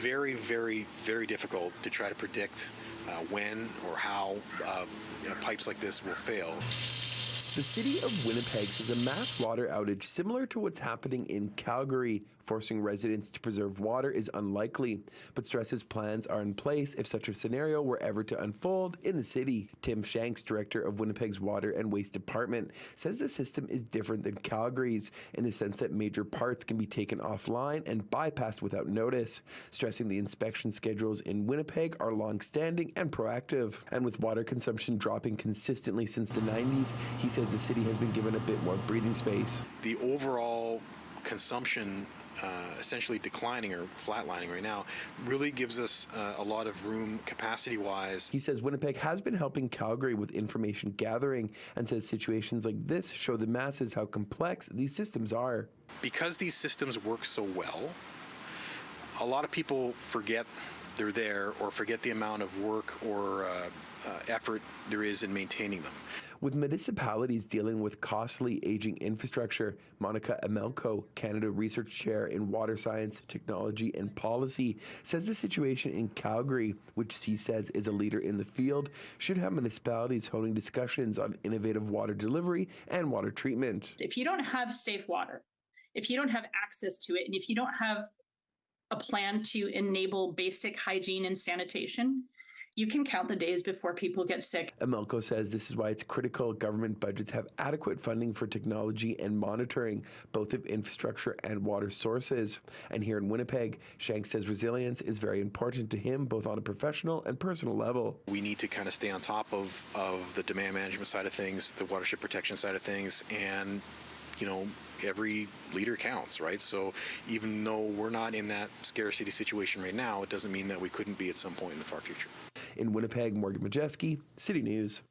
very, very, very difficult to try to predict when or how pipes like this will fail. The city of Winnipeg says a mass water outage similar to what's happening in Calgary, forcing residents to preserve water, is unlikely, but stresses plans are in place if such a scenario were ever to unfold in the city. Tim Shanks, director of Winnipeg's Water and Waste Department, says the system is different than Calgary's in the sense that major parts can be taken offline and bypassed without notice, stressing the inspection schedules in Winnipeg are long-standing and proactive. And with water consumption dropping consistently since the 90s, he says the city has been given a bit more breathing space. The overall consumption essentially declining or flatlining right now really gives us a lot of room capacity-wise. He says Winnipeg has been helping Calgary with information gathering and says situations like this show the masses how complex these systems are. Because these systems work so well, a lot of people forget they're there or forget the amount of work or effort there is in maintaining them. With municipalities dealing with costly aging infrastructure, Monica Amelko, Canada Research Chair in Water Science, Technology and Policy, says the situation in Calgary, which she says is a leader in the field, should have municipalities honing discussions on innovative water delivery and water treatment. If you don't have safe water, if you don't have access to it, and if you don't have a plan to enable basic hygiene and sanitation, you can count the days before people get sick. Amelko says this is why it's critical government budgets have adequate funding for technology and monitoring, both of infrastructure and water sources. And here in Winnipeg, Shanks says resilience is very important to him, both on a professional and personal level. We need to kind of stay on top of the demand management side of things, the watershed protection side of things, and every liter counts, right? So even though we're not in that scarcity situation right now, it doesn't mean that we couldn't be at some point in the far future. In Winnipeg, Modjeski, City News.